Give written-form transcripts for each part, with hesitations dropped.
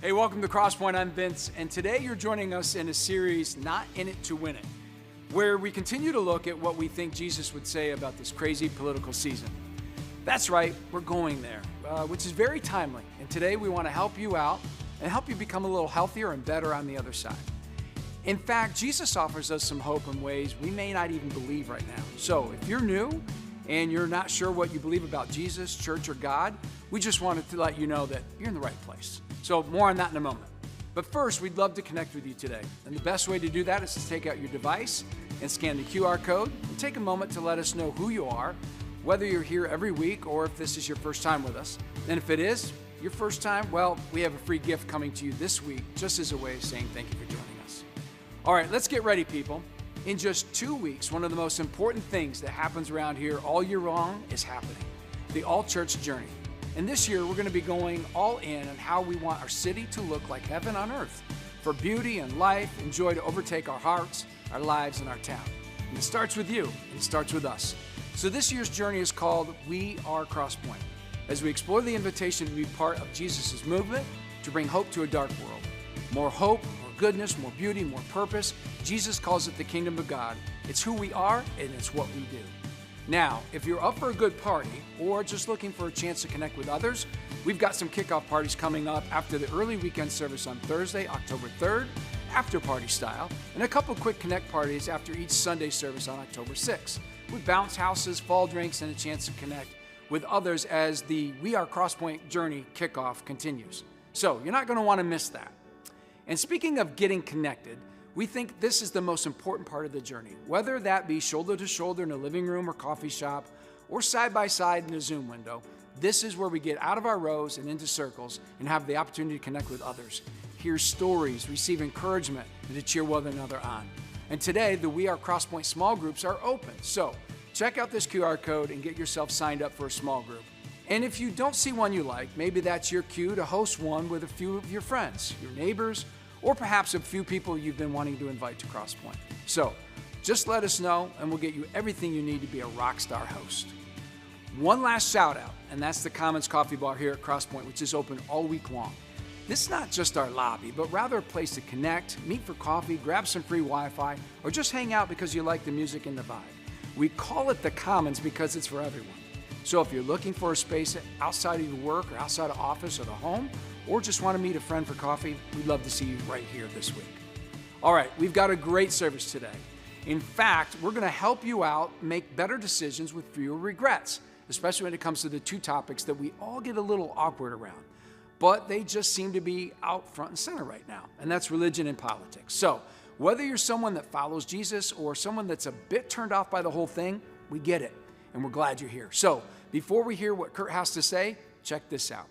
Hey, welcome to Crosspoint. I'm Vince, and today you're joining us in a series, Not in It to Win It, where we continue to look at what we think Jesus would say about this crazy political season. That's right, we're going there, which is very timely. And today we want to help you out and help you become a little healthier and better on the other side. In fact, Jesus offers us some hope in ways we may not even believe right now. So if you're new and you're not sure what you believe about Jesus, church, or God, we just wanted to let you know that you're in the right place. So more on that in a moment. But first, we'd love to connect with you today. And the best way to do that is to take out your device and scan the QR code and take a moment to let us know who you are, whether you're here every week or if this is your first time with us. And if it is your first time, well, we have a free gift coming to you this week, just as a way of saying thank you for joining us. All right, let's get ready, people. In just 2 weeks, one of the most important things that happens around here all year long is happening, the All-Church Journey. And this year, we're going to be going all in on how we want our city to look like heaven on earth, for beauty and life and joy to overtake our hearts, our lives, and our town. And it starts with you, and it starts with us. So this year's journey is called We Are Crosspoint, as we explore the invitation to be part of Jesus' movement to bring hope to a dark world. More hope, more goodness, more beauty, more purpose. Jesus calls it the kingdom of God. It's who we are, and it's what we do. Now, if you're up for a good party or just looking for a chance to connect with others, we've got some kickoff parties coming up after the early weekend service on Thursday, October 3rd, after party style, and a couple quick connect parties after each Sunday service on October 6th, with bounce houses, fall drinks, and a chance to connect with others as the We Are Crosspoint Journey kickoff continues. So you're not going to want to miss that. And speaking of getting connected, we think this is the most important part of the journey, whether that be shoulder to shoulder in a living room or coffee shop, or side by side in a Zoom window. This is where we get out of our rows and into circles and have the opportunity to connect with others, hear stories, receive encouragement, and to cheer one another on. And today, the We Are Crosspoint small groups are open. So check out this QR code and get yourself signed up for a small group. And if you don't see one you like, maybe that's your cue to host one with a few of your friends, your neighbors, or perhaps a few people you've been wanting to invite to Crosspoint. So just let us know and we'll get you everything you need to be a rock star host. One last shout out, and that's the Commons Coffee Bar here at Crosspoint, which is open all week long. This is not just our lobby, but rather a place to connect, meet for coffee, grab some free Wi-Fi, or just hang out because you like the music and the vibe. We call it the Commons because it's for everyone. So if you're looking for a space outside of your work or outside of office or the home, or just want to meet a friend for coffee, we'd love to see you right here this week. All right, we've got a great service today. In fact, we're going to help you out make better decisions with fewer regrets, especially when it comes to the two topics that we all get a little awkward around, but they just seem to be out front and center right now, and that's religion and politics. So whether you're someone that follows Jesus or someone that's a bit turned off by the whole thing, we get it, and we're glad you're here. So before we hear what Curt has to say, check this out.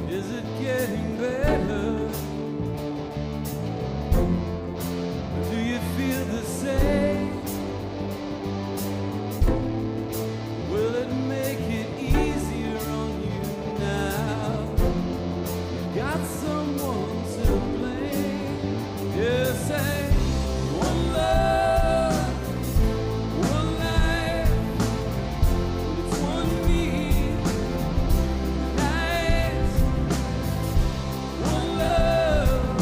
Is it getting better? Do you feel the same? Will it make it easier on you now? You've got someone to blame. Yeah, say one love, one life, it's one need. One love,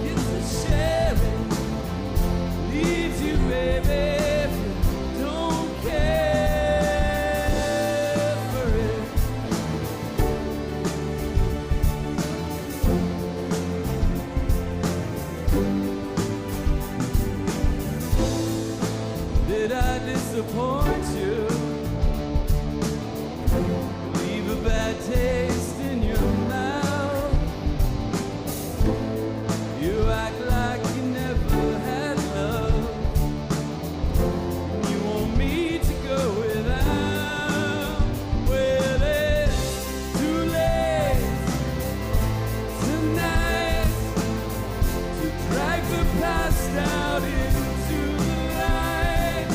it's a sharing, leaves you, baby, if you don't care for it. Did I disappoint you? Leave a bad taste in your mouth. You act like you never had love. You want me to go without. Well, it's too late tonight to drag the past out into the light.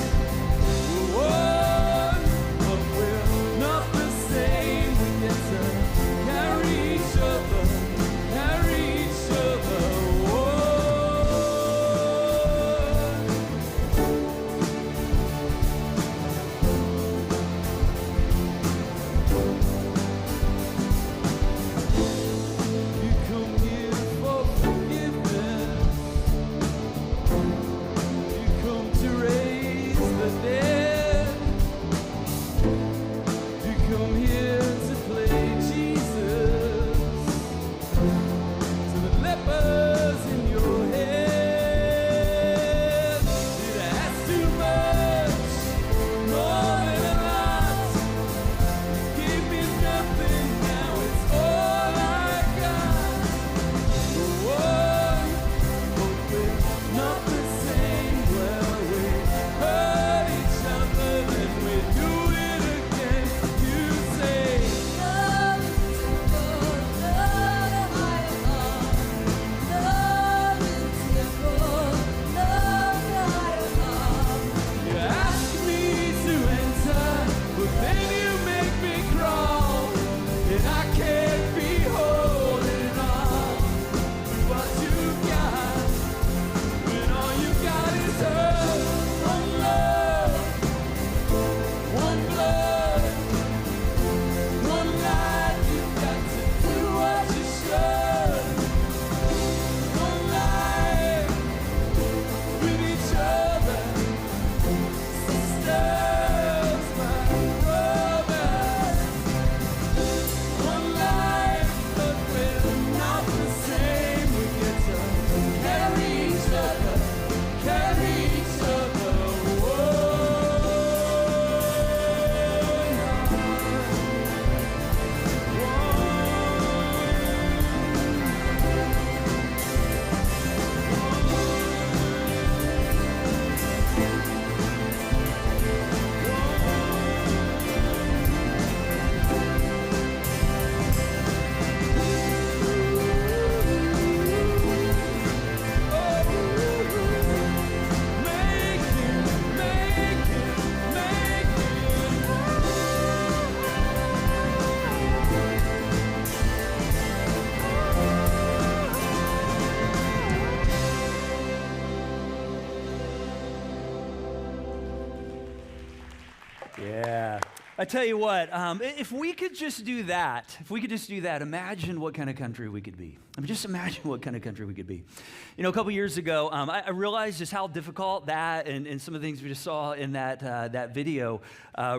Yeah. I tell you what, if we could just do that, imagine what kind of country we could be. I mean, just imagine what kind of country we could be. You know, a couple years ago, I realized just how difficult that and some of the things we just saw in that video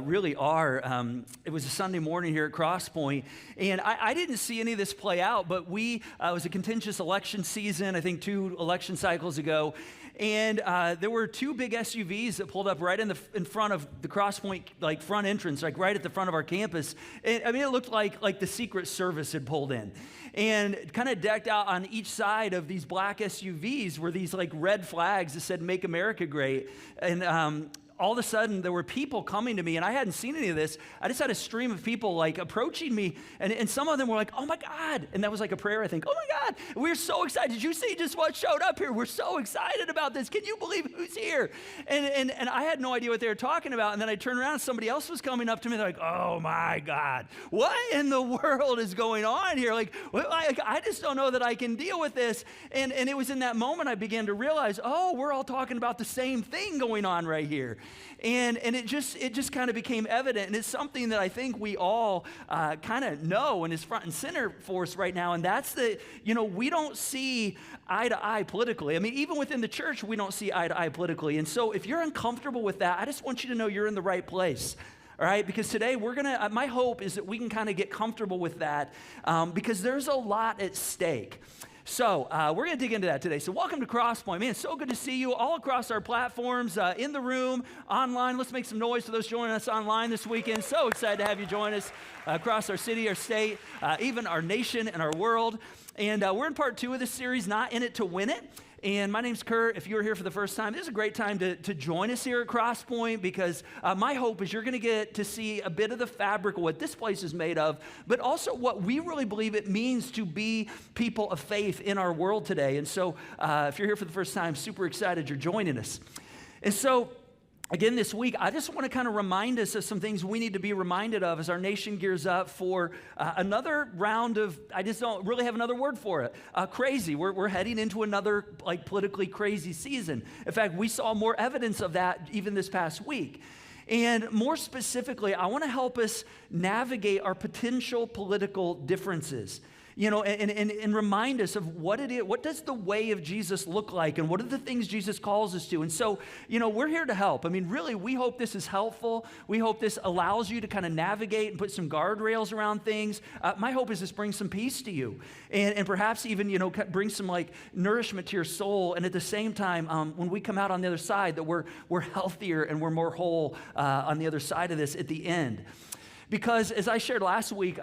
really are. It was a Sunday morning here at Cross Point, and I didn't see any of this play out, but it was a contentious election season, I think 2 election cycles ago, and there were 2 big SUVs that pulled up right in front of the Cross Point, like front entrance, like right at the front of our campus. And, I mean, it looked like the Secret Service had pulled in. And kind of decked out on each side of these black SUVs were these like red flags that said "Make America Great." And all of a sudden, there were people coming to me, and I hadn't seen any of this. I just had a stream of people like approaching me, and some of them were like, "Oh my God!" And that was like a prayer, I think. "Oh my God, we're so excited! Did you see just what showed up here? We're so excited about this! Can you believe who's here?" And I had no idea what they were talking about. And then I turned around, and somebody else was coming up to me. They're like, "Oh my God, what in the world is going on here? Like, I just don't know that I can deal with this." And it was in that moment I began to realize, oh, we're all talking about the same thing going on right here. And it just kind of became evident, and it's something that I think we all kind of know and is front and center for us right now, and that's we don't see eye to eye politically. I mean, even within the church, we don't see eye to eye politically. And so if you're uncomfortable with that, I just want you to know you're in the right place. All right, because today my hope is that we can kind of get comfortable with that because there's a lot at stake. So we're going to dig into that today. So welcome to Crosspoint. Man, it's so good to see you all across our platforms, in the room, online. Let's make some noise for those joining us online this weekend. So excited to have you join us across our city, our state, even our nation and our world. And we're in part 2 of this series, Not In It to Win It. And my name's Curt. If you're here for the first time, this is a great time to join us here at Crosspoint because my hope is you're going to get to see a bit of the fabric of what this place is made of, but also what we really believe it means to be people of faith in our world today. And so if you're here for the first time, super excited you're joining us. And so again, this week, I just want to kind of remind us of some things we need to be reminded of as our nation gears up for another round of, I just don't really have another word for it, crazy. We're heading into another like politically crazy season. In fact, we saw more evidence of that even this past week. And more specifically, I want to help us navigate our potential political differences. And remind us of what it is. What does the way of Jesus look like? And what are the things Jesus calls us to? And so, we're here to help. I mean, really, we hope this is helpful. We hope this allows you to kind of navigate and put some guardrails around things. My hope is this brings some peace to you. And perhaps even, bring some like nourishment to your soul. And at the same time, when we come out on the other side, that we're healthier and we're more whole on the other side of this at the end. Because as I shared last week,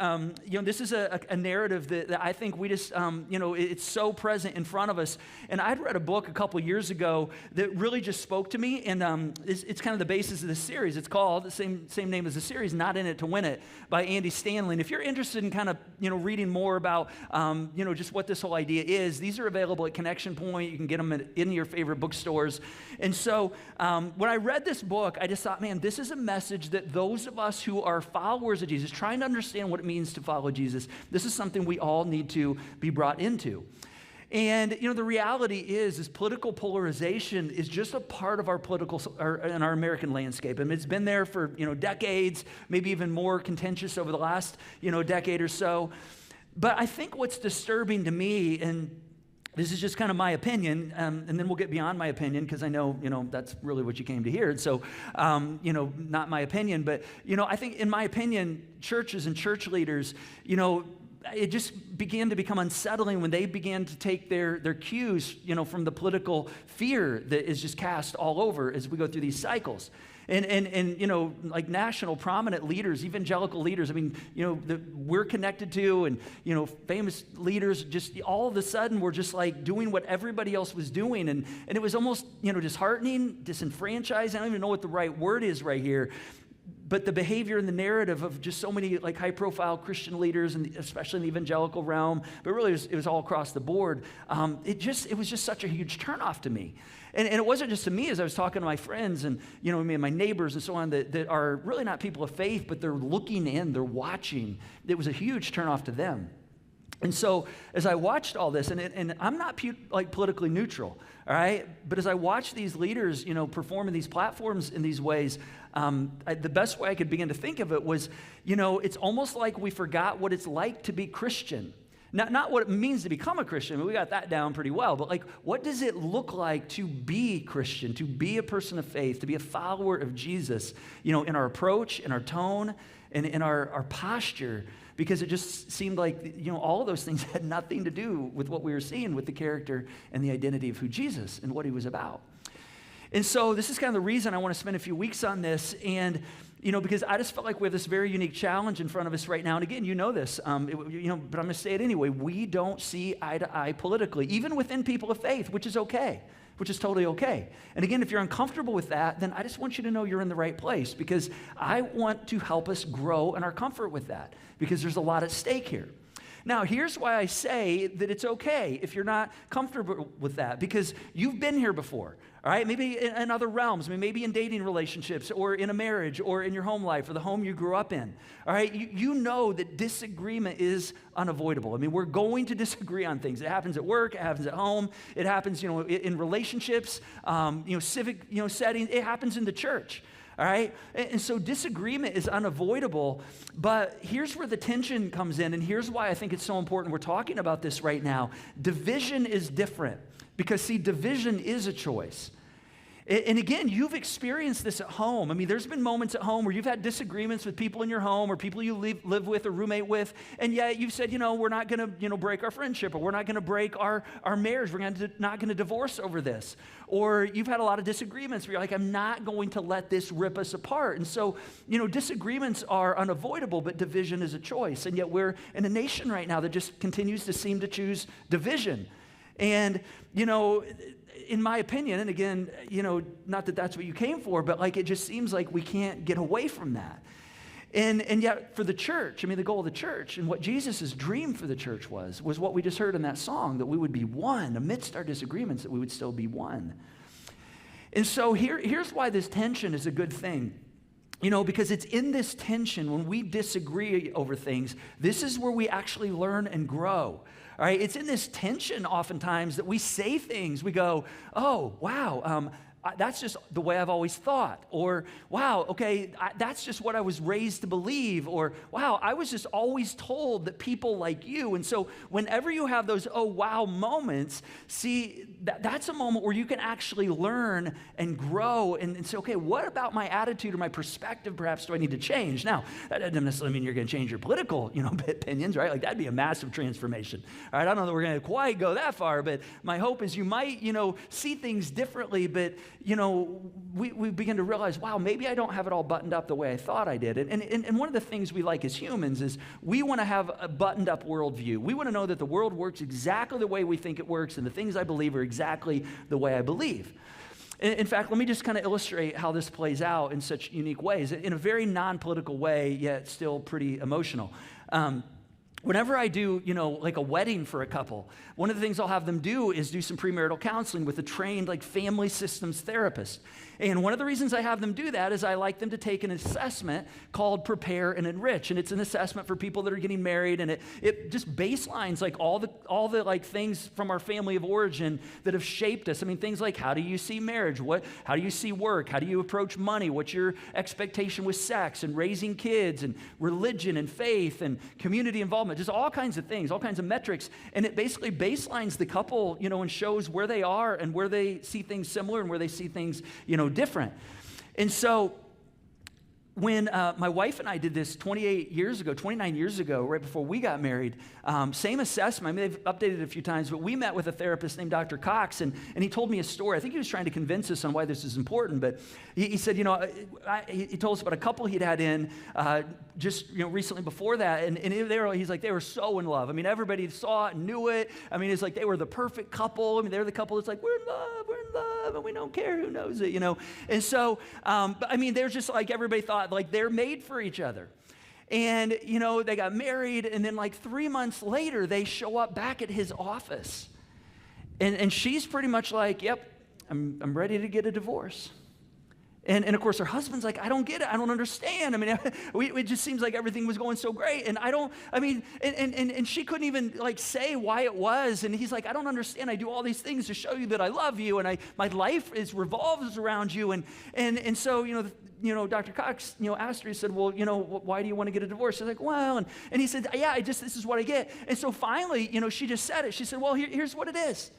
this is a narrative that I think we just, it's so present in front of us. And I'd read a book a couple years ago that really just spoke to me. And it's kind of the basis of this series. It's called, the same name as the series, Not In It to Win It, by Andy Stanley. And if you're interested in kind of, reading more about, just what this whole idea is, these are available at Connection Point. You can get them in your favorite bookstores. And so when I read this book, I just thought, man, this is a message that those of us who are followers of Jesus, trying to understand what it means to follow Jesus, this is something we all need to be brought into. And, the reality is political polarization is just a part of our in our American landscape. I mean, it's been there for, decades, maybe even more contentious over the last, decade or so. But I think what's disturbing to me, and this is just kind of my opinion, and then we'll get beyond my opinion because I know, that's really what you came to hear. And so, not my opinion, but, I think in my opinion, churches and church leaders, it just began to become unsettling when they began to take their cues, from the political fear that is just cast all over as we go through these cycles. And like national prominent leaders, evangelical leaders, I mean, that we're connected to, and, famous leaders, just all of a sudden were just like doing what everybody else was doing. And it was almost, disheartening, disenfranchised. I don't even know what the right word is right here. But the behavior and the narrative of just so many like high-profile Christian leaders, and especially in the evangelical realm, but really it was all across the board. It was just such a huge turnoff to me. And it wasn't just to me, as I was talking to my friends and, my neighbors and so on that are really not people of faith, but they're looking in, they're watching. It was a huge turnoff to them. And so as I watched all this, and I'm not politically neutral, all right? But as I watched these leaders, perform in these platforms in these ways, the best way I could begin to think of it was, it's almost like we forgot what it's like to be Christian. Not what it means to become a Christian. I mean, we got that down pretty well. But what does it look like to be Christian, to be a person of faith, to be a follower of Jesus, in our approach, in our tone, and in our posture? Because it just seemed like, all of those things had nothing to do with what we were seeing with the character and the identity of who Jesus and what he was about. And so this is kind of the reason I want to spend a few weeks on this. And, because I just felt like we have this very unique challenge in front of us right now. And again, you know this, but I'm going to say it anyway. We don't see eye to eye politically, even within people of faith, which is okay, which is totally okay. And again, if you're uncomfortable with that, then I just want you to know you're in the right place, because I want to help us grow in our comfort with that, because there's a lot at stake here. Now, here's why I say that it's okay if you're not comfortable with that, because you've been here before, all right? Maybe in other realms, maybe in dating relationships or in a marriage or in your home life or the home you grew up in, all right? You know that disagreement is unavoidable. I mean, we're going to disagree on things. It happens at work, it happens at home, it happens, in relationships, civic, settings, it happens in the church. All right? And so disagreement is unavoidable, but here's where the tension comes in, and here's why I think it's so important we're talking about this right now. Division is different, because, see, division is a choice. And again, you've experienced this at home. I mean, there's been moments at home where you've had disagreements with people in your home or people you live with or roommate with, and yet you've said, we're not going to, break our friendship, or we're not going to break our marriage. We're not going to divorce over this. Or you've had a lot of disagreements where you're like, I'm not going to let this rip us apart. And so, disagreements are unavoidable, but division is a choice. And yet we're in a nation right now that just continues to seem to choose division. And, in my opinion, and again, not that that's what you came for, but it just seems like we can't get away from that. And yet for the church, the goal of the church and what Jesus' dream for the church was what we just heard in that song, that we would be one amidst our disagreements, that we would still be one. And so here's why this tension is a good thing. Because it's in this tension, when we disagree over things, this is where we actually learn and grow. All right, it's in this tension oftentimes that we say things. We go, oh, wow, that's just the way I've always thought. Or, wow, okay, that's just what I was raised to believe. Or, wow, I was just always told that people like you. And so whenever you have those, oh, wow moments, see, that's a moment where you can actually learn and grow and say, okay, what about my attitude or my perspective perhaps do I need to change? Now, that doesn't necessarily mean you're going to change your political, opinions, right? That'd be a massive transformation. All right, I don't know that we're going to quite go that far, but my hope is you might, see things differently, but we begin to realize, wow, maybe I don't have it all buttoned up the way I thought I did. And one of the things we like as humans is we want to have a buttoned up worldview. We want to know that the world works exactly the way we think it works, and the things I believe are exactly the way I believe. In fact, let me just kind of illustrate how this plays out in such unique ways, in a very non-political way, yet still pretty emotional. Whenever I do, a wedding for a couple, one of the things I'll have them do is do some premarital counseling with a trained, family systems therapist. And one of the reasons I have them do that is I like them to take an assessment called Prepare and Enrich. And it's an assessment for people that are getting married, and it just baselines all the things from our family of origin that have shaped us. Things like, how do you see marriage? How do you see work? How do you approach money? What's your expectation with sex and raising kids and religion and faith and community involvement? Just all kinds of things, all kinds of metrics. And it basically baselines the couple, and shows where they are and where they see things similar and where they see things, different. And so when my wife and I did this 29 years ago, right before we got married, same assessment. They've updated it a few times, but we met with a therapist named Dr. Cox, and he told me a story. I think he was trying to convince us on why this is important, but he said, he told us about a couple he'd had in just recently before that, and they were so in love. Everybody saw it and knew it. It's like they were the perfect couple. They're the couple that's like, we're in love, and we don't care who knows it, And so, they're just like everybody thought, they're made for each other. And, they got married, and then 3 months later, they show up back at his office. And she's pretty much like, yep, I'm ready to get a divorce. And of course, her husband's like, I don't get it. I don't understand. I mean, it just seems like everything was going so great. And and she couldn't even like say why it was. And he's like, I don't understand. I do all these things to show you that I love you. And my life revolves around you. And so, Dr. Cox, asked her, he said, well, why do you want to get a divorce? She's like, well, and he said, yeah, this is what I get. And so finally, she just said it. She said, well, here's what it is.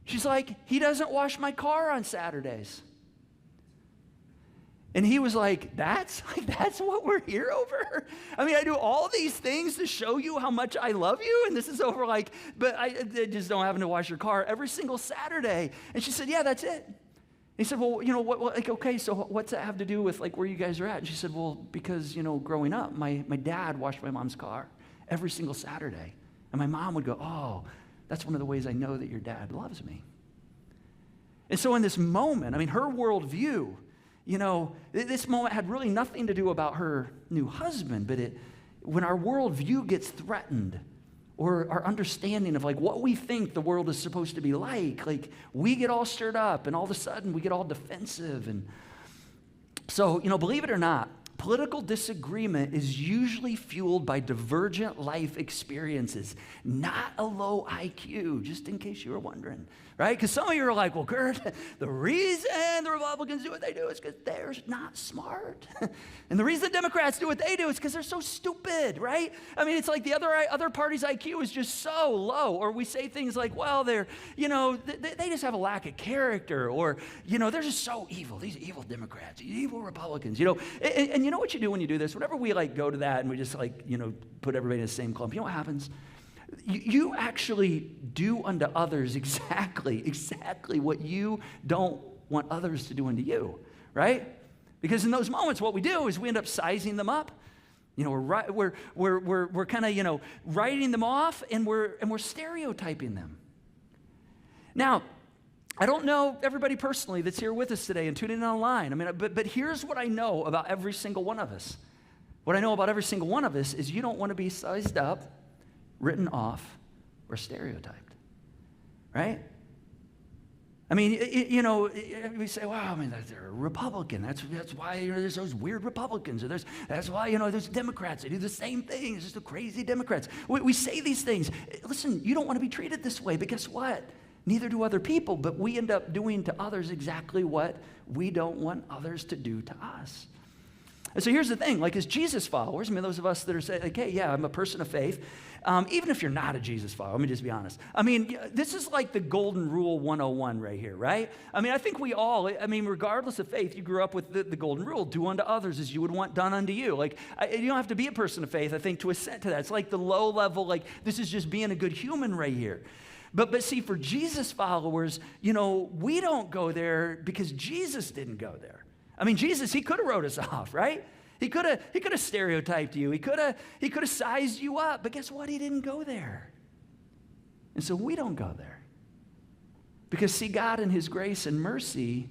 She's like, he doesn't wash my car on Saturdays. And he was like, that's what we're here over? I mean, I do all these things to show you how much I love you, and this is over but I just don't happen to wash your car every single Saturday. And she said, yeah, that's it. And he said, well, okay, so what's that have to do with where you guys are at? And she said, well, because, growing up, my dad washed my mom's car every single Saturday. And my mom would go, oh, that's one of the ways I know that your dad loves me. And so in this moment, I mean, her worldview, this moment had really nothing to do about her new husband, but when our worldview gets threatened, or our understanding of what we think the world is supposed to be like we get all stirred up, and all of a sudden we get all defensive. And so, believe it or not, political disagreement is usually fueled by divergent life experiences, not a low IQ, just in case you were wondering, right? Because some of you are like, well, Curt, the reason the Republicans do what they do is because they're not smart. And the reason the Democrats do what they do is because they're so stupid, right? I mean, it's like the other party's IQ is just so low. Or we say things like, well, they're, they just have a lack of character. Or, they're just so evil. These evil Democrats, these evil Republicans, And you know what you do when you do this? Whenever we go to that and we just put everybody in the same clump, you know what happens? You actually do unto others exactly what you don't want others to do unto you, right? Because in those moments, what we do is we end up sizing them up. We're kind of writing them off, and we're stereotyping them. Now, I don't know everybody personally that's here with us today and tuning in online. I mean, but here's what I know about every single one of us. What I know about every single one of us is you don't want to be sized up, written off, or stereotyped, right? I mean, we say, wow, I mean, they're a Republican. That's why there's those weird Republicans. Or that's why, there's Democrats. They do the same thing. It's just the crazy Democrats. We say these things. Listen, you don't want to be treated this way, but guess what? Neither do other people, but we end up doing to others exactly what we don't want others to do to us. And so here's the thing, as Jesus followers, I mean, those of us that are saying, okay, yeah, I'm a person of faith, even if you're not a Jesus follower, let me just be honest. I mean, this is like the golden rule 101 right here, right? I mean, I think we all, regardless of faith, you grew up with the golden rule, do unto others as you would want done unto you. You don't have to be a person of faith, I think, to assent to that. It's like the low level, this is just being a good human right here. But see, for Jesus followers, we don't go there because Jesus didn't go there. I mean, Jesus, he could have wrote us off, right? He could have stereotyped you. He could have sized you up. But guess what? He didn't go there. And so we don't go there. Because see, God in his grace and mercy,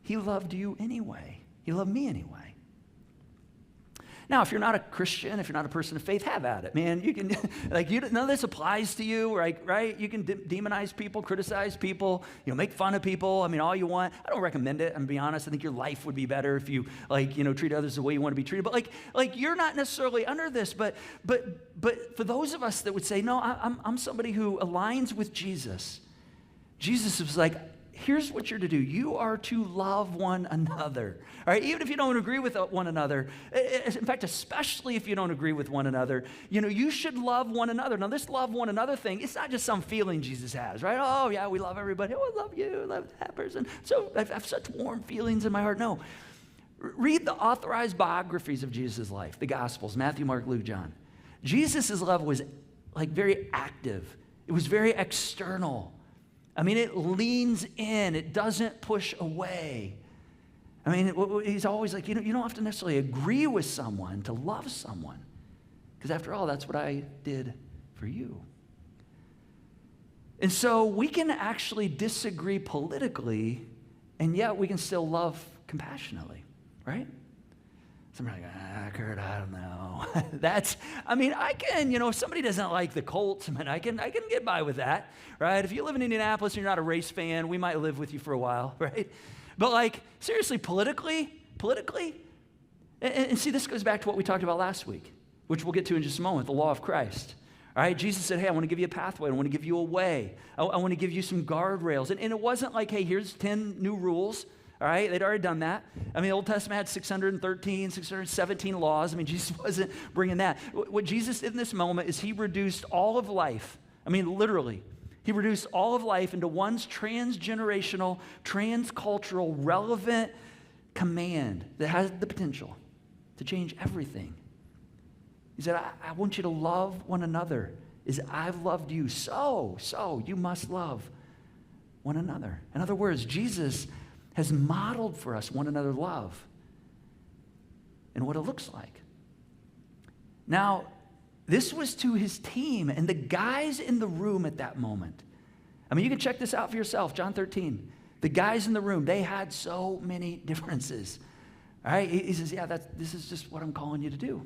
he loved you anyway. He loved me anyway. Now, if you're not a Christian, if you're not a person of faith, have at it, man. You can, none of this applies to you, right? You can demonize people, criticize people, make fun of people. I mean, all you want. I don't recommend it. I'm gonna be honest. I think your life would be better if you, treat others the way you want to be treated. But you're not necessarily under this. But for those of us that would say, no, I'm somebody who aligns with Jesus. Jesus was like, here's what you're to do. You are to love one another. All right, even if you don't agree with one another, in fact, especially if you don't agree with one another, you should love one another. Now, this love one another thing, it's not just some feeling Jesus has, right? Oh, yeah, we love everybody. Oh, I love you. I love that person. So I have such warm feelings in my heart. No. Read the authorized biographies of Jesus' life, the Gospels, Matthew, Mark, Luke, John. Jesus' love was very active. It was very external. I mean, it leans in. It doesn't push away. I mean, he's always like, you don't have to necessarily agree with someone to love someone. Because after all, that's what I did for you. And so we can actually disagree politically, and yet we can still love compassionately, right? Somebody like, Curt, I don't know. I can, if somebody doesn't like the Colts, I can get by with that, right? If you live in Indianapolis and you're not a race fan, we might live with you for a while, right? But like, seriously, politically, and see, this goes back to what we talked about last week, which we'll get to in just a moment, the law of Christ. All right, Jesus said, hey, I want to give you a pathway. I want to give you a way. I want to give you some guardrails. And it wasn't like, hey, here's 10 new rules. All right, they'd already done that. I mean, the Old Testament had 613, 617 laws. I mean, Jesus wasn't bringing that. What Jesus did in this moment is he reduced all of life. I mean, literally. He reduced all of life into one transgenerational, transcultural, relevant command that has the potential to change everything. He said, I want you to love one another as I've loved you. So you must love one another. In other words, Jesus has modeled for us one another love and what it looks like. Now, this was to his team and the guys in the room at that moment. I mean, you can check this out for yourself, John 13. The guys in the room, they had so many differences. All right, he says, yeah, this is just what I'm calling you to do.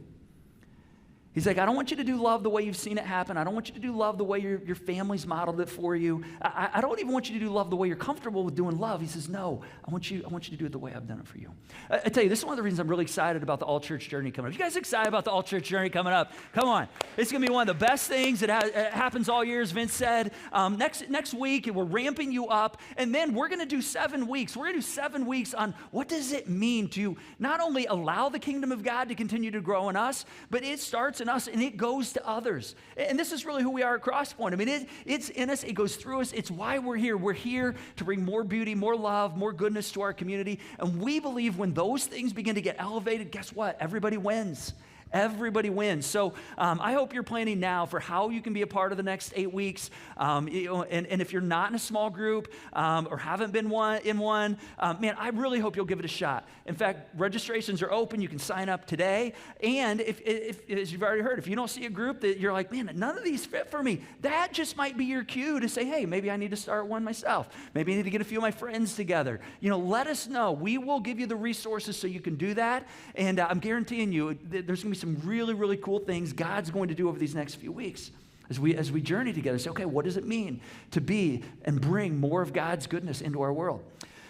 He's like, I don't want you to do love the way you've seen it happen. I don't want you to do love the way your family's modeled it for you. I don't even want you to do love the way you're comfortable with doing love. He says, no, I want you to do it the way I've done it for you. I tell you, this is one of the reasons I'm really excited about the all-church journey coming up. You guys excited about the all-church journey coming up? Come on. It's going to be one of the best things that happens all year, as Vince said. Next week, we're ramping you up, and then we're going to do 7 weeks. We're going to do 7 weeks on what does it mean to not only allow the kingdom of God to continue to grow in us, but it starts in us and it goes to others. And this is really who we are at Crosspoint. I mean, it's in us, it goes through us. It's why we're here. We're here to bring more beauty, more love, more goodness to our community. And we believe when those things begin to get elevated, guess what? Everybody wins. Everybody wins. So I hope you're planning now for how you can be a part of the next 8 weeks. And if you're not in a small group or haven't been in one, man, I really hope you'll give it a shot. In fact, registrations are open. You can sign up today. And if as you've already heard, if you don't see a group that you're like, man, none of these fit for me, that just might be your cue to say, hey, maybe I need to start one myself. Maybe I need to get a few of my friends together. Let us know. We will give you the resources so you can do that. And I'm guaranteeing you, there's going to be some really, really cool things God's going to do over these next few weeks as we journey together. Say, okay, what does it mean to be and bring more of God's goodness into our world?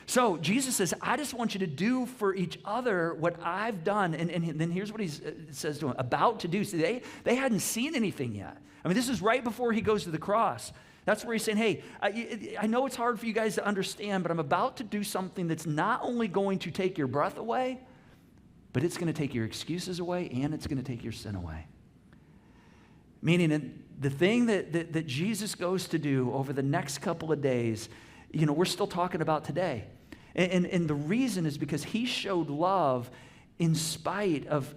So Jesus says, I just want you to do for each other what I've done. And then here's what he says to them, about to do. See, they hadn't seen anything yet. I mean, this is right before he goes to the cross. That's where he's saying, hey, I know it's hard for you guys to understand, but I'm about to do something that's not only going to take your breath away, but it's going to take your excuses away and it's going to take your sin away. Meaning the thing that Jesus goes to do over the next couple of days, we're still talking about today. And the reason is because he showed love in spite of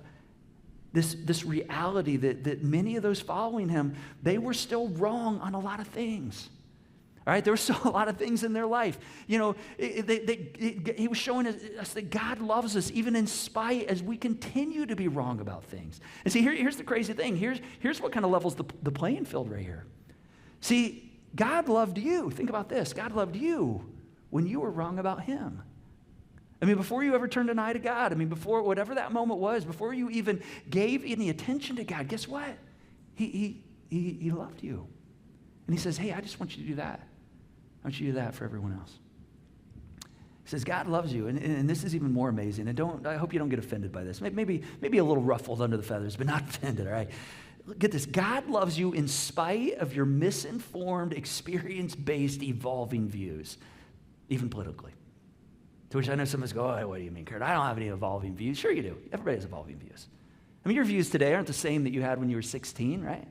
this reality that many of those following him, they were still wrong on a lot of things. All right, there were still a lot of things in their life. He was showing us that God loves us even in spite as we continue to be wrong about things. And see, here's the crazy thing. Here's what kind of levels the playing field right here. See, God loved you. Think about this. God loved you when you were wrong about him. I mean, before you ever turned an eye to God, before whatever that moment was, before you even gave any attention to God, guess what? He loved you. And he says, hey, I just want you to do that. I want you to do that for everyone else. He says, God loves you. And this is even more amazing. And I hope you don't get offended by this. Maybe a little ruffled under the feathers, but not offended, all right? Get this. God loves you in spite of your misinformed, experience-based, evolving views, even politically. To which I know some of us go, oh, what do you mean, Curt? I don't have any evolving views. Sure you do. Everybody has evolving views. Your views today aren't the same that you had when you were 16, right?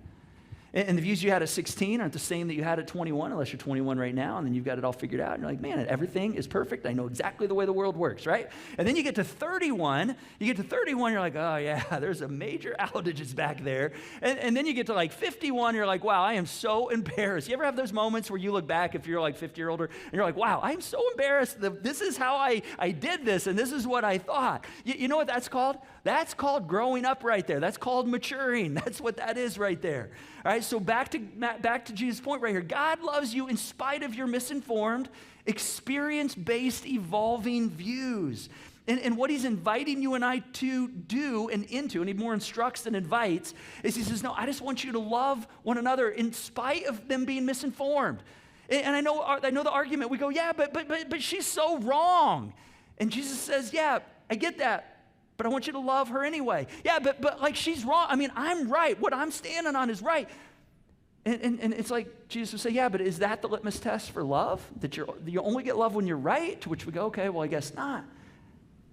And the views you had at 16 aren't the same that you had at 21, unless you're 21 right now, and then you've got it all figured out. And you're like, man, everything is perfect. I know exactly the way the world works, right? And then you get to 31. You're like, oh, yeah, there's a major outages back there. And then you get to like 51. You're like, wow, I am so embarrassed. You ever have those moments where you look back if you're like 50 or older, and you're like, wow, I'm so embarrassed. This is how I did this, and this is what I thought. You know what that's called? That's called growing up right there. That's called maturing. That's what that is right there. All right, so back to Jesus' point right here. God loves you in spite of your misinformed, experience-based, evolving views. And what he's inviting you and I to do and into, and he more instructs than invites, is he says, no, I just want you to love one another in spite of them being misinformed. And I know the argument. We go, yeah, but she's so wrong. And Jesus says, yeah, I get that, but I want you to love her anyway. Yeah, but like she's wrong. I mean, I'm right. What I'm standing on is right. And it's like Jesus would say, yeah, but is that the litmus test for love? That you only get love when you're right? To which we go, okay, well, I guess not.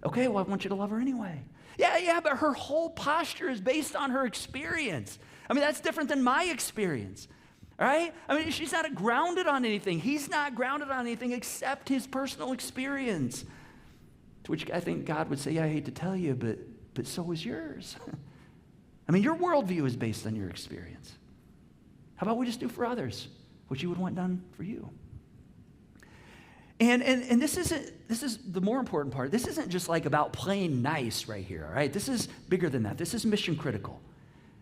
Okay, well, I want you to love her anyway. Yeah, but her whole posture is based on her experience. I mean, that's different than my experience, all right? I mean, she's not grounded on anything. He's not grounded on anything except his personal experience. To which I think God would say, yeah, I hate to tell you, but so is yours. I mean, your worldview is based on your experience. How about we just do for others what you would want done for you? And this is the more important part. This isn't just like about playing nice right here, all right? This is bigger than that. This is mission critical.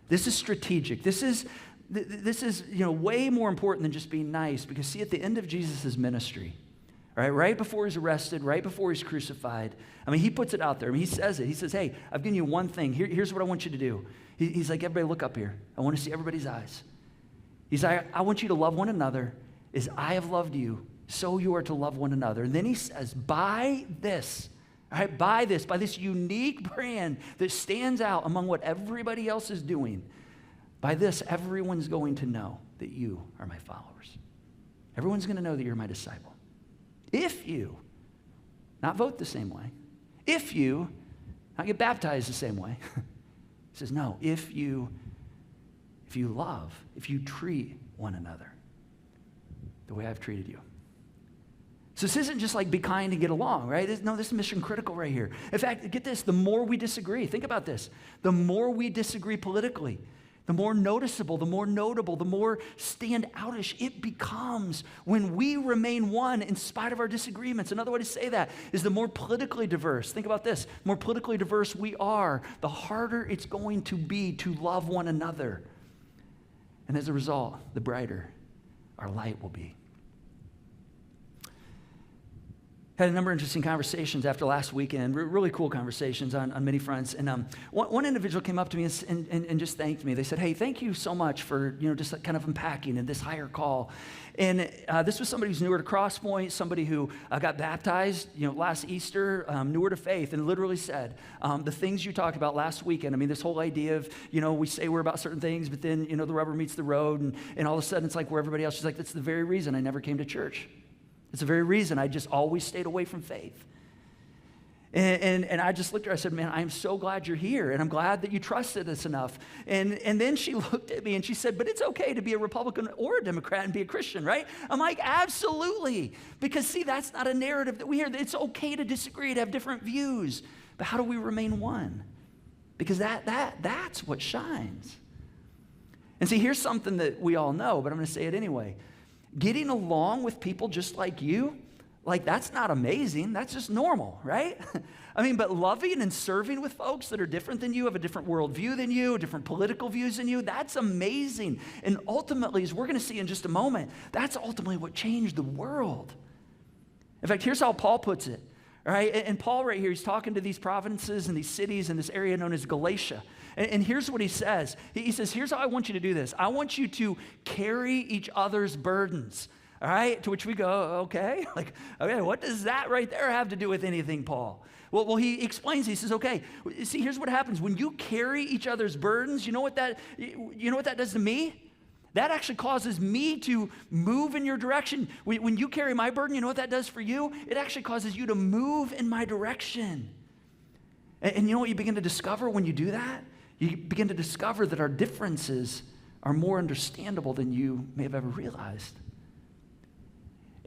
This is strategic. This is way more important than just being nice, because see, at the end of Jesus' ministry, right before he's arrested, right before he's crucified, I mean, he puts it out there. I mean, he says it. He says, hey, I've given you one thing. Here's what I want you to do. He's like, everybody look up here. I want to see everybody's eyes. He's like, I want you to love one another as I have loved you, so you are to love one another. And then he says, by this unique brand that stands out among what everybody else is doing, by this, everyone's going to know that you are my followers. Everyone's going to know that you're my disciple. If you not vote the same way, if you not get baptized the same way, he says, no, if you love, if you treat one another the way I've treated you. So this isn't just like be kind and get along, right? This is mission critical right here. In fact, get this, the more we disagree, think about this, the more we disagree politically, the more noticeable, the more notable, the more stand-outish it becomes when we remain one in spite of our disagreements. Another way to say that is the more politically diverse. Think about this. The more politically diverse we are, the harder it's going to be to love one another. And as a result, the brighter our light will be. Had a number of interesting conversations after last weekend, really cool conversations on many fronts. And one individual came up to me and just thanked me. They said, hey, thank you so much for just kind of unpacking and this higher call. And this was somebody who's newer to Crosspoint, somebody who got baptized last Easter, newer to faith, and literally said, the things you talked about last weekend, I mean, this whole idea of, we say we're about certain things, but then, the rubber meets the road, and all of a sudden it's like we're everybody else. She's like, that's the very reason I never came to church. It's the very reason I just always stayed away from faith. And I just looked at her, I said, man, I'm so glad you're here, and I'm glad that you trusted us enough. And then she looked at me and she said, but it's okay to be a Republican or a Democrat and be a Christian, right? I'm like, absolutely. Because see, that's not a narrative that we hear. It's okay to disagree, to have different views. But how do we remain one? Because that's what shines. And see, here's something that we all know, but I'm going to say it anyway. Getting along with people just like you, like that's not amazing. That's just normal, right? I mean, but loving and serving with folks that are different than you, have a different worldview than you, different political views than you, that's amazing. And ultimately, as we're going to see in just a moment, that's ultimately what changed the world. In fact, here's how Paul puts it. All right, and Paul right here, he's talking to these provinces and these cities in this area known as Galatia. And here's what he says. He says, here's how I want you to do this. I want you to carry each other's burdens. All right, to which we go, okay, okay, what does that right there have to do with anything, Paul? Well, he explains. He says, okay, see, here's what happens. When you carry each other's burdens, you know what that does to me? That actually causes me to move in your direction. When you carry my burden, you know what that does for you? It actually causes you to move in my direction. And you know what you begin to discover when you do that? You begin to discover that our differences are more understandable than you may have ever realized.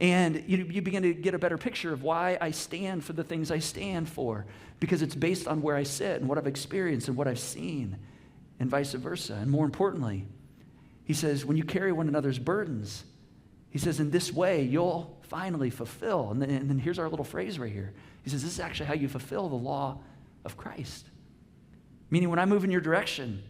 And you begin to get a better picture of why I stand for the things I stand for, because it's based on where I sit and what I've experienced and what I've seen, and vice versa. And more importantly, he says, when you carry one another's burdens, he says, in this way, you'll finally fulfill. And then here's our little phrase right here. He says, this is actually how you fulfill the law of Christ. Meaning when I move in your direction,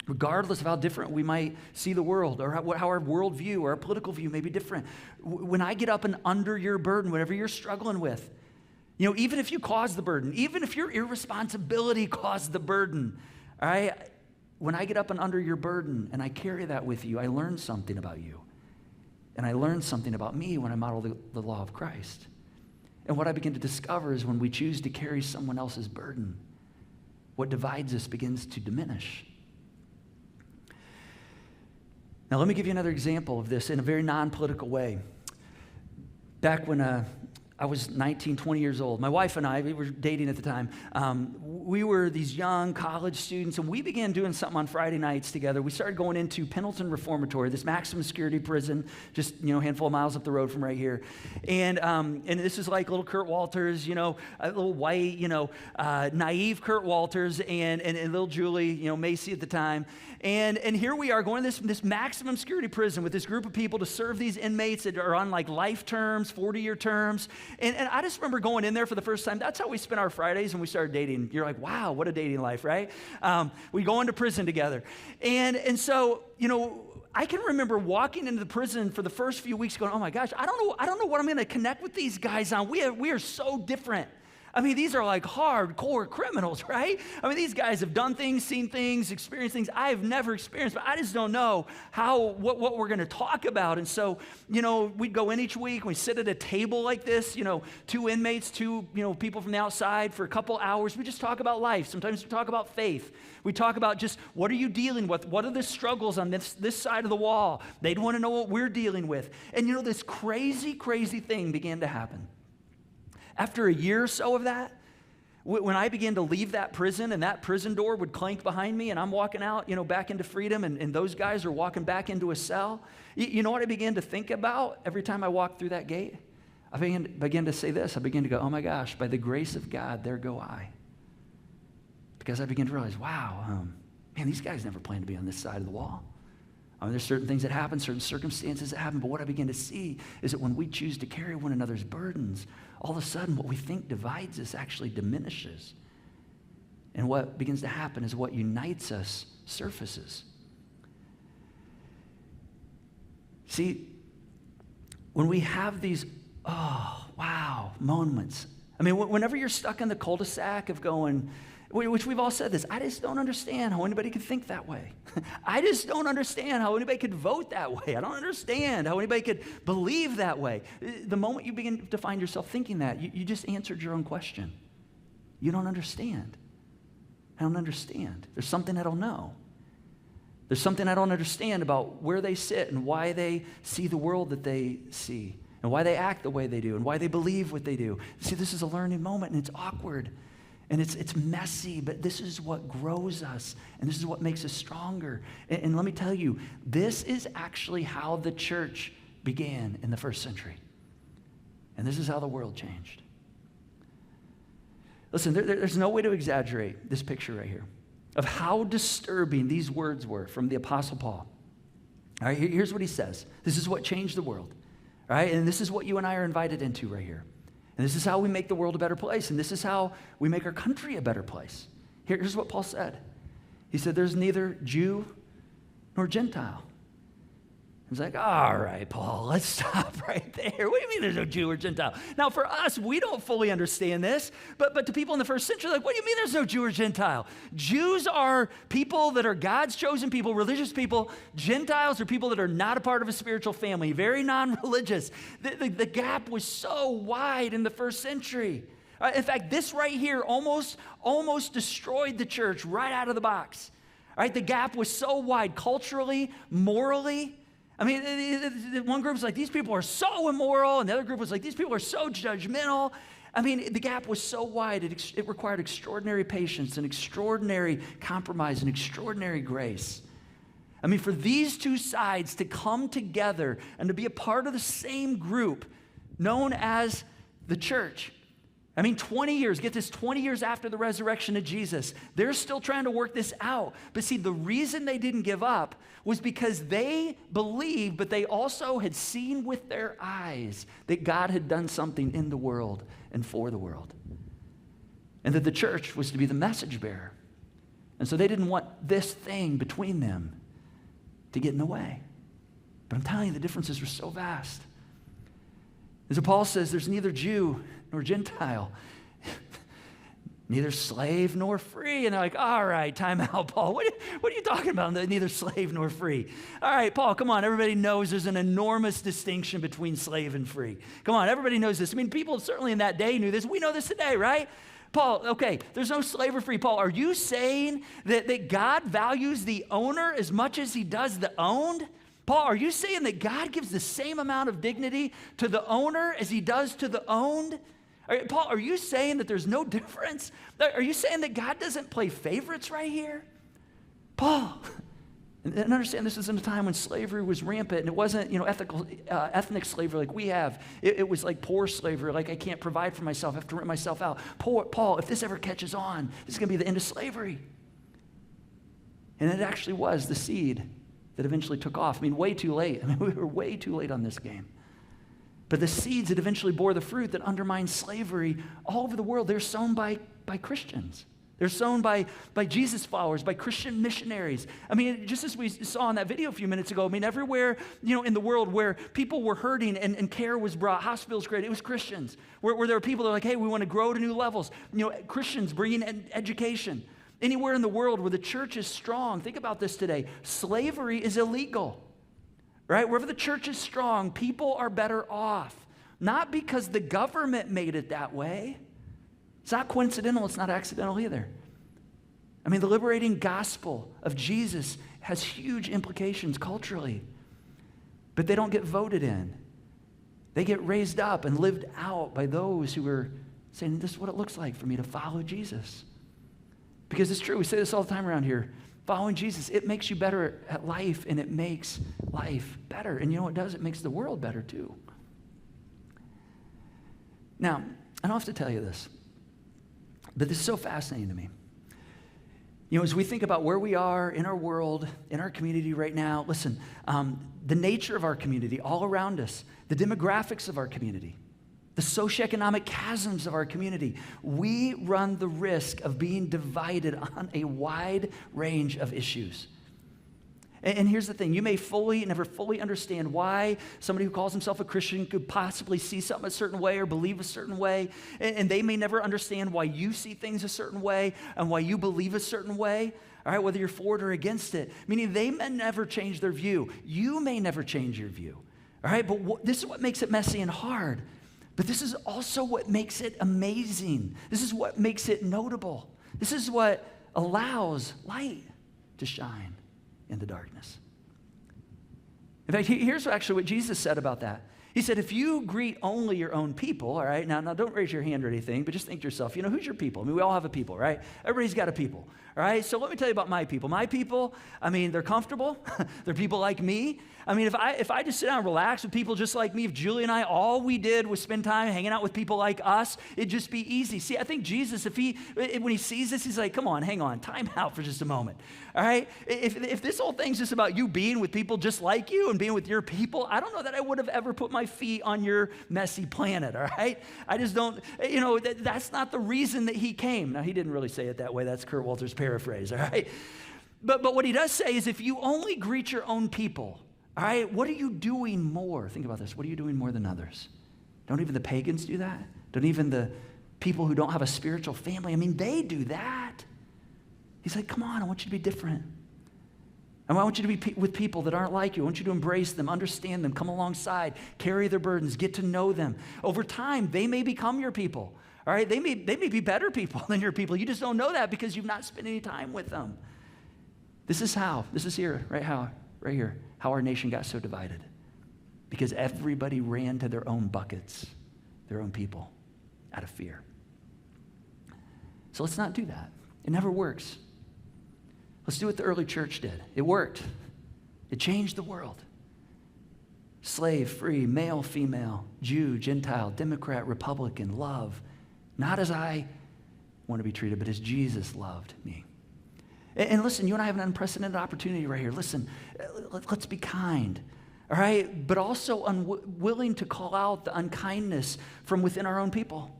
regardless of how different we might see the world or how our worldview or our political view may be different, when I get up and under your burden, whatever you're struggling with, even if you cause the burden, even if your irresponsibility caused the burden, all right, when I get up and under your burden and I carry that with you, I learn something about you. And I learned something about me when I modeled the law of Christ. And what I begin to discover is when we choose to carry someone else's burden, what divides us begins to diminish. Now, let me give you another example of this in a very non-political way. Back when I was 19, 20 years old, my wife and I, we were dating at the time. We were these young college students, and we began doing something on Friday nights together. We started going into Pendleton Reformatory, this maximum security prison, just a handful of miles up the road from right here. And this is like little Curt Walters, a little white, naive Curt Walters, and little Julie, Macy at the time. And here we are going to this maximum security prison with this group of people to serve these inmates that are on like life terms, 40-year terms. And I just remember going in there for the first time. That's how we spent our Fridays when we started dating. You're like, wow, what a dating life, right? We go into prison together. And so, I can remember walking into the prison for the first few weeks going, oh my gosh, I don't know what I'm going to connect with these guys on. We are so different. I mean, these are like hardcore criminals, right? I mean, these guys have done things, seen things, experienced things I have never experienced, but I just don't know what we're going to talk about. And so, we'd go in each week, we sit at a table like this, two inmates, two people from the outside for a couple hours. We just talk about life. Sometimes we talk about faith. We talk about just what are you dealing with? What are the struggles on this side of the wall? They'd want to know what we're dealing with. And this crazy, crazy thing began to happen. After a year or so of that, when I began to leave that prison and that prison door would clank behind me and I'm walking out, back into freedom and those guys are walking back into a cell, you know what I began to think about every time I walked through that gate? I began to say this. I began to go, oh my gosh, by the grace of God, there go I. Because I began to realize, wow, man, these guys never planned to be on this side of the wall. There's certain things that happen, certain circumstances that happen, but what I begin to see is that when we choose to carry one another's burdens, all of a sudden what we think divides us actually diminishes. And what begins to happen is what unites us surfaces. See, when we have these, oh, wow, moments, whenever you're stuck in the cul-de-sac of going, which we've all said this, I just don't understand how anybody could think that way. I just don't understand how anybody could vote that way. I don't understand how anybody could believe that way. The moment you begin to find yourself thinking that, you just answered your own question. You don't understand. I don't understand. There's something I don't know. There's something I don't understand about where they sit and why they see the world that they see and why they act the way they do and why they believe what they do. See, this is a learning moment and it's awkward. And it's messy, but this is what grows us, and this is what makes us stronger. And let me tell you, this is actually how the church began in the first century. And this is how the world changed. Listen, there's no way to exaggerate this picture right here of how disturbing these words were from the Apostle Paul. All right, here's what he says. This is what changed the world. All right, and this is what you and I are invited into right here. And this is how we make the world a better place. And this is how we make our country a better place. Here's what Paul said. He said, there's neither Jew nor Gentile. He's like, all right, Paul, let's stop right there. What do you mean there's no Jew or Gentile? Now, for us, we don't fully understand this. But to people in the first century, like, what do you mean there's no Jew or Gentile? Jews are people that are God's chosen people, religious people. Gentiles are people that are not a part of a spiritual family, very non-religious. The gap was so wide in the first century. In fact, this right here almost destroyed the church right out of the box. All right, the gap was so wide culturally, morally. One group was like, these people are so immoral, and the other group was like, these people are so judgmental. The gap was so wide, it required extraordinary patience and extraordinary compromise and extraordinary grace. For these two sides to come together and to be a part of the same group known as the church. 20 years, get this, 20 years after the resurrection of Jesus, they're still trying to work this out. But see, the reason they didn't give up was because they believed, but they also had seen with their eyes that God had done something in the world and for the world. And that the church was to be the message bearer. And so they didn't want this thing between them to get in the way. But I'm telling you, the differences were so vast. And so Paul says there's neither Jew nor Gentile. neither slave nor free. And they're like, all right, time out, Paul. What are you talking about? Neither slave nor free. All right, Paul, come on. Everybody knows there's an enormous distinction between slave and free. Come on, everybody knows this. I mean, people certainly in that day knew this. We know this today, right? Paul, okay, there's no slave or free. Paul, are you saying that God values the owner as much as he does the owned? Paul, are you saying that God gives the same amount of dignity to the owner as he does to the owned? Paul, are you saying that there's no difference? Are you saying that God doesn't play favorites right here? Paul, and understand this is in a time when slavery was rampant, and it wasn't, ethnic slavery like we have. It was like poor slavery, like I can't provide for myself, I have to rent myself out. Paul, if this ever catches on, this is going to be the end of slavery. And it actually was the seed that eventually took off. I mean, way too late. I mean, we were way too late on this game. But the seeds that eventually bore the fruit that undermined slavery all over the world, they're sown by Christians. They're sown by Jesus followers, by Christian missionaries. I mean, just as we saw in that video a few minutes ago, I mean, everywhere, in the world where people were hurting and care was brought, hospitals created, it was Christians. Where there were people that were like, hey, we want to grow to new levels. Christians bringing education. Anywhere in the world where the church is strong, think about this today, slavery is illegal. Right? Wherever the church is strong, people are better off. Not because the government made it that way. It's not coincidental. It's not accidental either. I mean, the liberating gospel of Jesus has huge implications culturally. But they don't get voted in. They get raised up and lived out by those who are saying, this is what it looks like for me to follow Jesus. Because it's true. We say this all the time around here. Following Jesus, it makes you better at life, and it makes life better. And you know what it does? It makes the world better too. Now, I don't have to tell you this, but this is so fascinating to me. As we think about where we are in our world, in our community right now, listen, the nature of our community all around us, the demographics of our community, the socioeconomic chasms of our community, we run the risk of being divided on a wide range of issues. And here's the thing, you may never fully understand why somebody who calls himself a Christian could possibly see something a certain way or believe a certain way, and they may never understand why you see things a certain way and why you believe a certain way, all right, whether you're for it or against it, meaning they may never change their view. You may never change your view, all right, but this is what makes it messy and hard. But this is also what makes it amazing. This is what makes it notable. This is what allows light to shine in the darkness. In fact, here's actually what Jesus said about that. He said, if you greet only your own people, all right, now don't raise your hand or anything, but just think to yourself, who's your people? I mean, we all have a people, right? Everybody's got a people, all right? So let me tell you about my people. My people, I mean, they're comfortable. They're people like me. I mean, if I just sit down and relax with people just like me, if Julie and I, all we did was spend time hanging out with people like us, it'd just be easy. See, I think Jesus, when he sees this, he's like, come on, hang on, time out for just a moment, all right? If this whole thing's just about you being with people just like you and being with your people, I don't know that I would have ever put my feet on your messy planet, all right? I just don't, that's not the reason that he came. Now, he didn't really say it that way. That's Curt Walters' paraphrase, all right? But what he does say is if you only greet your own people, all right, what are you doing more? Think about this. What are you doing more than others? Don't even the pagans do that? Don't even the people who don't have a spiritual family? I mean, they do that. He's like, come on, I want you to be different. I want you to be with people that aren't like you. I want you to embrace them, understand them, come alongside, carry their burdens, get to know them. Over time, they may become your people. All right, they may be better people than your people. You just don't know that because you've not spent any time with them. This is here, right here, how our nation got so divided. Because everybody ran to their own buckets, their own people, out of fear. So let's not do that. It never works. Let's do what the early church did. It worked. It changed the world. Slave, free, male, female, Jew, Gentile, Democrat, Republican, love. Not as I want to be treated, but as Jesus loved me. And listen, you and I have an unprecedented opportunity right here. Listen, let's be kind, all right? But also unwilling to call out the unkindness from within our own people.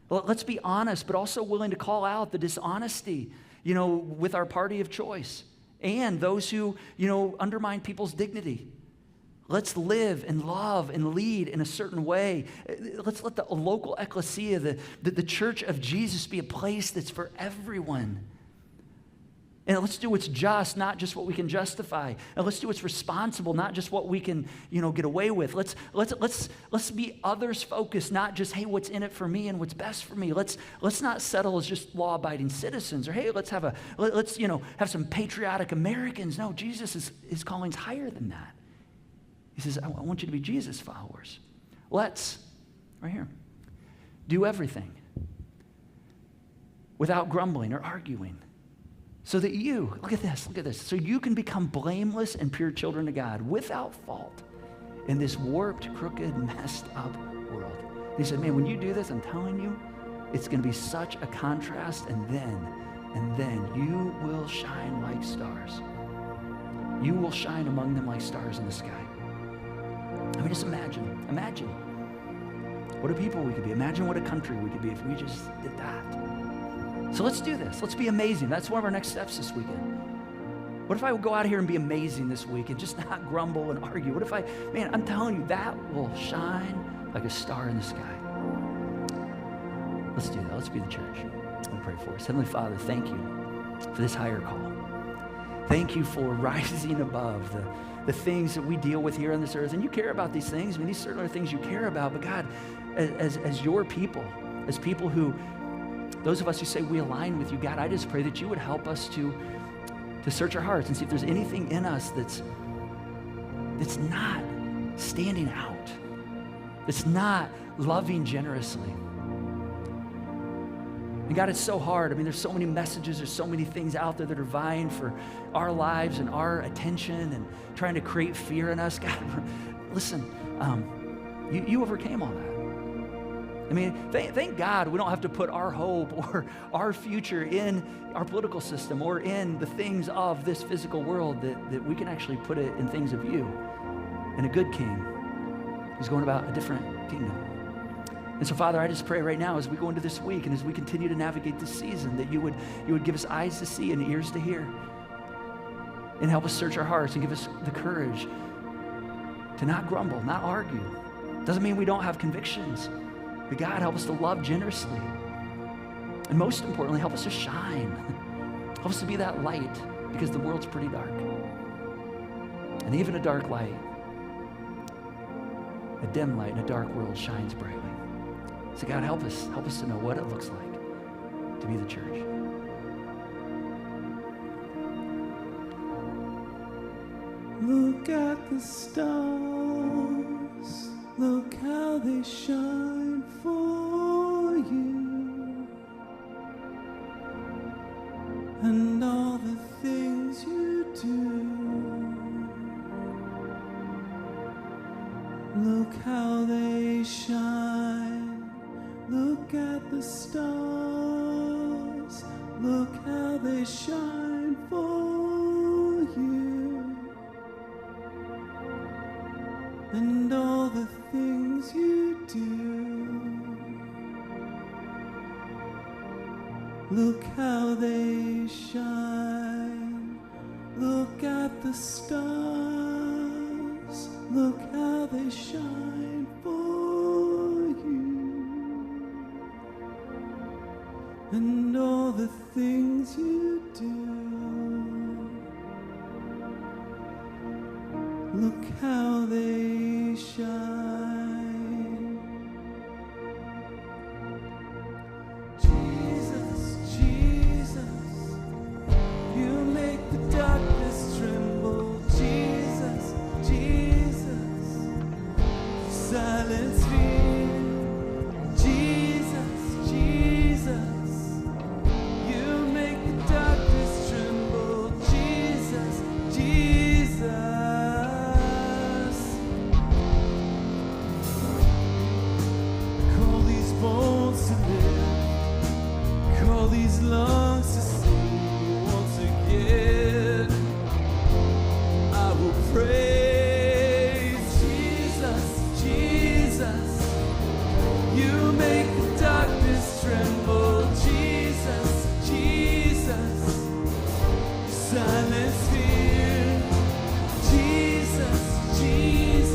Let's be honest, but also willing to call out the dishonesty, with our party of choice and those who, undermine people's dignity. Let's live and love and lead in a certain way. Let's let the local ecclesia, the church of Jesus, be a place that's for everyone. And let's do what's just, not just what we can justify. And let's do what's responsible, not just what we can, get away with. Let's be others focused, not just, hey, what's in it for me and what's best for me. Let's not settle as just law-abiding citizens, or hey, let's have some patriotic Americans. No, his calling's higher than that. He says, I want you to be Jesus followers. Let's, right here, do everything without grumbling or arguing. So that you, look at this, so you can become blameless and pure children of God without fault in this warped, crooked, messed up world. And he said, man, when you do this, I'm telling you, it's going to be such a contrast, and then you will shine like stars. You will shine among them like stars in the sky. I mean, just imagine what a people we could be. Imagine what a country we could be if we just did that. So let's do this. Let's be amazing. That's one of our next steps this weekend. What if I would go out here and be amazing this week and just not grumble and argue? What if I'm telling you, that will shine like a star in the sky. Let's do that. Let's be the church. I'll pray for us. Heavenly Father, thank you for this higher call. Thank you for rising above the things that we deal with here on this earth. And you care about these things. I mean, these certainly are things you care about. But God, as your people, as people who, those of us who say we align with you, God, I just pray that you would help us to search our hearts and see if there's anything in us that's not standing out, that's not loving generously. And God, it's so hard. I mean, there's so many messages, there's so many things out there that are vying for our lives and our attention and trying to create fear in us. God, listen, you overcame all that. I mean, thank God we don't have to put our hope or our future in our political system or in the things of this physical world, that we can actually put it in things of you and a good king who's going about a different kingdom. And so, Father, I just pray right now as we go into this week and as we continue to navigate this season, that you would give us eyes to see and ears to hear and help us search our hearts and give us the courage to not grumble, not argue. Doesn't mean we don't have convictions. But God, help us to love generously. And most importantly, help us to shine. Help us to be that light, because the world's pretty dark. And even a dark light, a dim light in a dark world shines brightly. So God, help us to know what it looks like to be the church. Look at the stars, look how they shine for you, and all the things you do. Look how they shine, look at the stars, look how they shine for you, and all the things you do. Look how they shine, look at the stars, look how they shine for you, and all the things you do. Look how they shine. Jesus, Jesus, you make the darkness tremble. Jesus, Jesus, silence fear. Jesus, Jesus, you make the darkness tremble. Jesus, Jesus. Bones to live, call these lungs to sing once again. I will praise Jesus, Jesus. You make the darkness tremble. Jesus, Jesus, silence fear. Jesus, Jesus.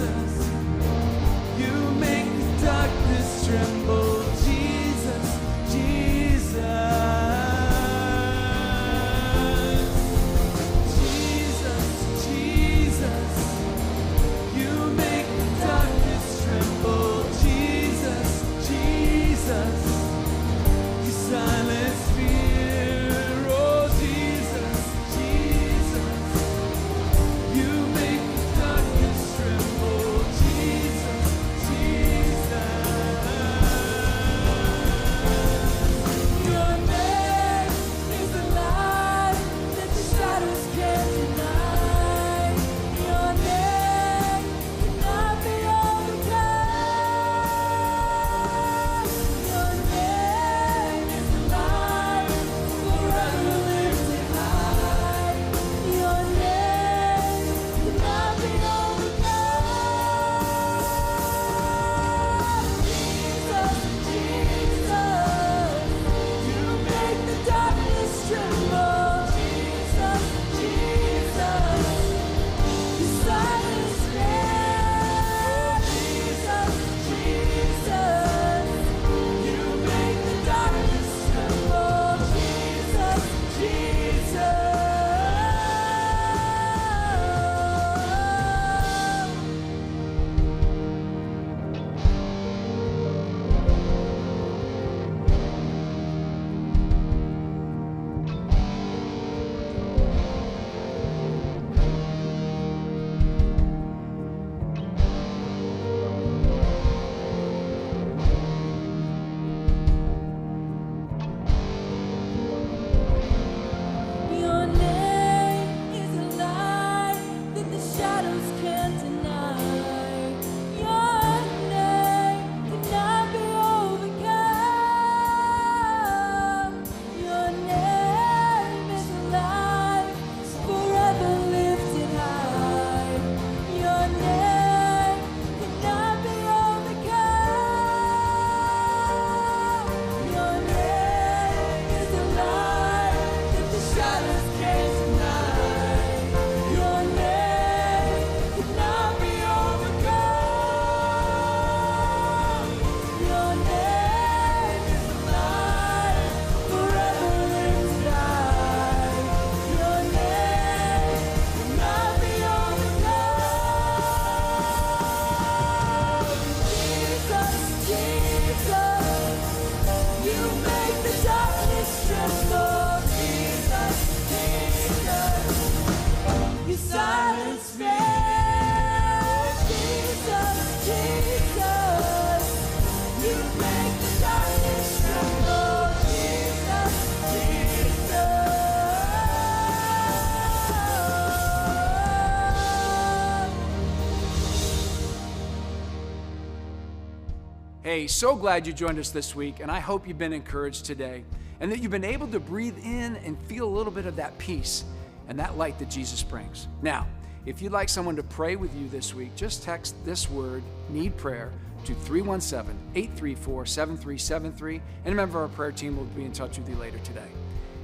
Hey, so glad you joined us this week, and I hope you've been encouraged today and that you've been able to breathe in and feel a little bit of that peace and that light that Jesus brings. Now, if you'd like someone to pray with you this week, just text this word, need prayer, to 317-834-7373, and a member of our prayer team will be in touch with you later today.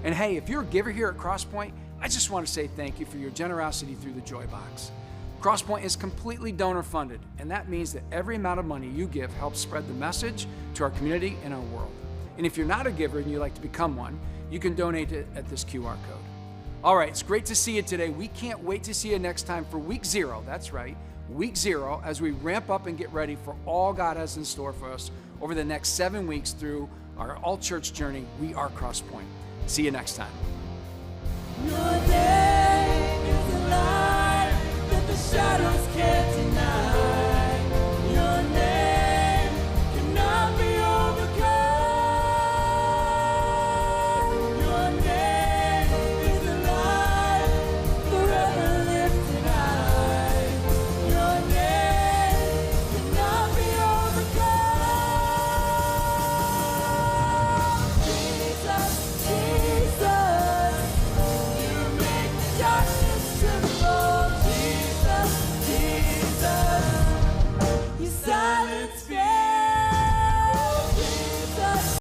And hey, if you're a giver here at Crosspoint, I just want to say thank you for your generosity through the Joy Box. Crosspoint is completely donor funded, and that means that every amount of money you give helps spread the message to our community and our world. And if you're not a giver and you'd like to become one, you can donate it at this QR code. All right, it's great to see you today. We can't wait to see you next time for week 0. That's right, week 0, as we ramp up and get ready for all God has in store for us over the next 7 weeks through our all-church journey, We Are Crosspoint. See you next time. Your name is a light that the shadows can't deny. Your name cannot be overcome. Your name is a light forever lifted high. Your name cannot be overcome. Jesus, Jesus, you make the darkness tremble. Jesus, Jesus, you silence fear.